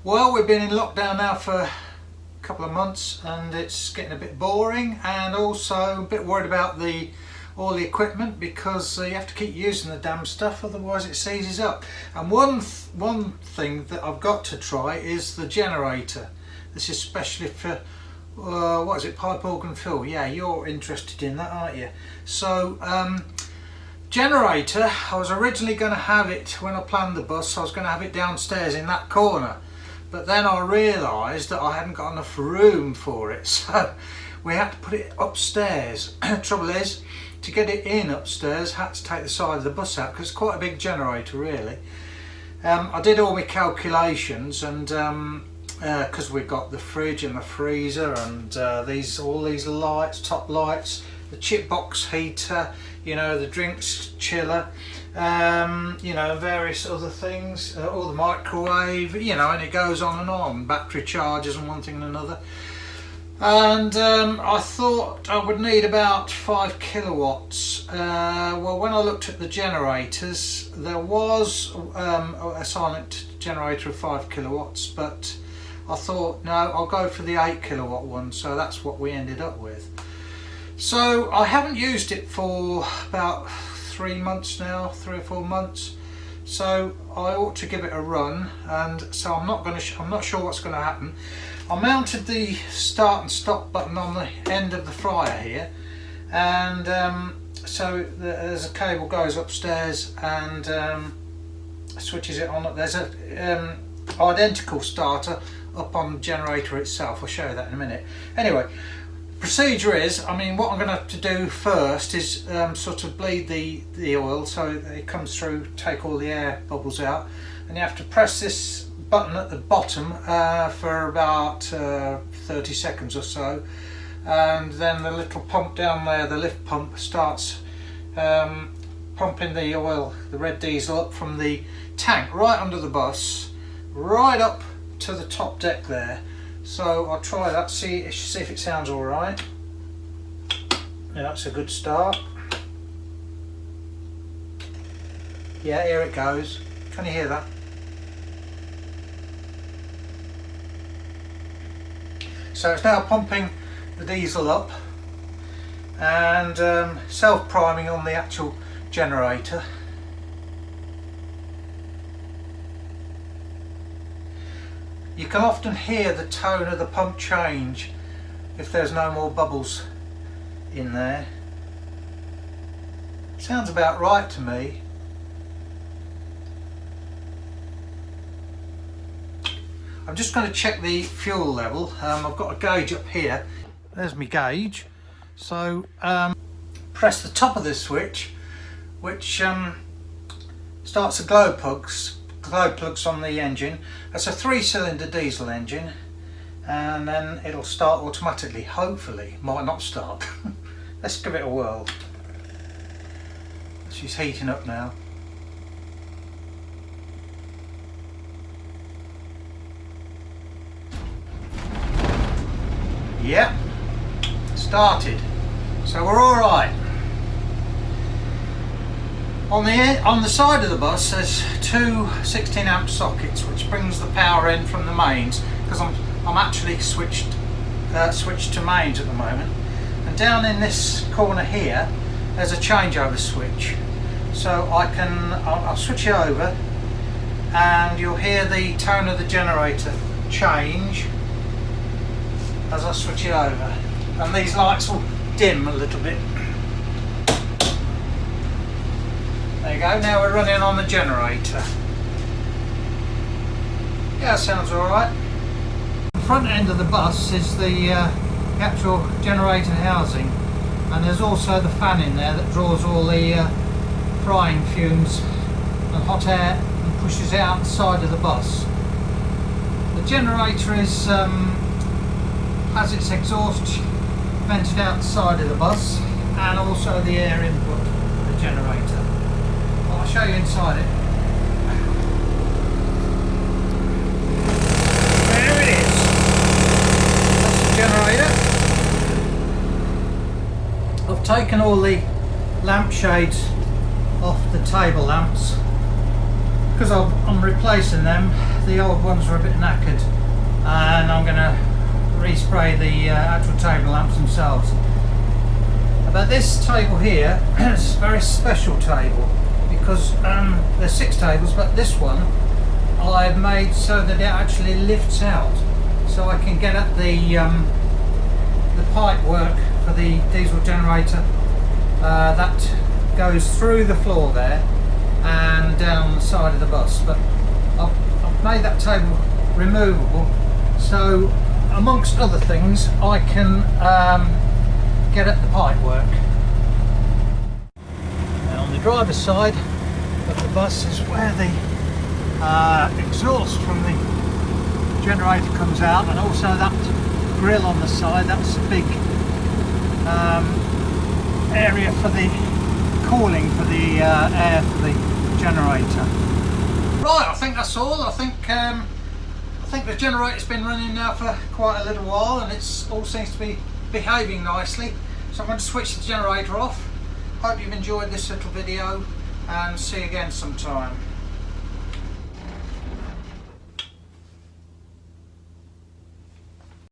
Well, we've been in lockdown now for a couple of months and it's getting a bit boring, and also a bit worried about all the equipment, because you have to keep using the damn stuff, otherwise it seizes up. And one thing that I've got to try is the generator. This is especially for what is it, pipe organ fill. Yeah, you're interested in that, aren't you? So generator, I was originally going to have it, when I planned the bus, I was going to have it downstairs in that corner, but then I realised that I hadn't got enough room for it, so we had to put it upstairs. Trouble is, to get it in upstairs, had to take the side of the bus out, because it's quite a big generator really. I did all my calculations, and because we've got the fridge and the freezer and all these lights, top lights, the chip box heater, you know, the drinks chiller, you know, various other things, or the microwave, you know, and it goes on, battery chargers and one thing and another. And I thought I would need about 5 kilowatts. Well, when I looked at the generators, there was a silent generator of 5 kilowatts, but I thought, no, I'll go for the 8 kilowatt one, so that's what we ended up with. So I haven't used it for about 3 months now, 3 or 4 months, so I ought to give it a run. And so I'm not sure what's going to happen. I mounted the start and stop button on the end of the fryer here, and so there's a cable goes upstairs and switches it on. There's a identical starter up on the generator itself. I'll show you that in a minute. Anyway, procedure is, I mean, what I'm going to have to do first is sort of bleed the oil so it comes through, take all the air bubbles out, and you have to press this button at the bottom for about 30 seconds or so, and then the little pump down there, the lift pump, starts pumping the oil, the red diesel, up from the tank right under the bus, right up to the top deck there. So I'll try that, see if it sounds all right. Yeah, that's a good start. Yeah, here it goes. Can you hear that? So it's now pumping the diesel up and self-priming on the actual generator. You can often hear the tone of the pump change if there's no more bubbles in there. Sounds about right to me. I'm just going to check the fuel level. I've got a gauge up here. There's my gauge. So press the top of this switch, which starts the glow plugs on the engine. That's a 3-cylinder diesel engine, and then it'll start automatically. Hopefully, might not start. Let's give it a whirl. She's heating up now. Yep, started. So we're all right. On the side of the bus there's two 16 amp sockets, which brings the power in from the mains, because I'm actually switched to mains at the moment. And down in this corner here there's a changeover switch, so I'll switch it over and you'll hear the tone of the generator change as I switch it over, and these lights will dim a little bit. There you go, now we're running on the generator. Yeah, sounds alright. The front end of the bus is the actual generator housing, and there's also the fan in there that draws all the frying fumes and hot air and pushes it out the side of the bus. The generator has its exhaust vented out the side of the bus, and also the air input of the generator. I'll show you inside it. There it is. That's the generator. I've taken all the lampshades off the table lamps because I'm replacing them. the old ones are a bit knackered, and I'm going to respray the actual table lamps themselves. But this table here is a very special table because there's 6 tables, but this one I've made so that it actually lifts out, so I can get at the pipe work for the diesel generator that goes through the floor there and down the side of the bus. But I've made that table removable, so amongst other things I can get at the pipe work. Now on the driver's side of the bus is where the exhaust from the generator comes out, and also that grill on the side, that's a big area for the cooling for the air for the generator. Right, I think that's all. I think the generator's been running now for quite a little while, and it's all seems to be behaving nicely. So I'm going to switch the generator off. Hope you've enjoyed this little video, and see you again sometime.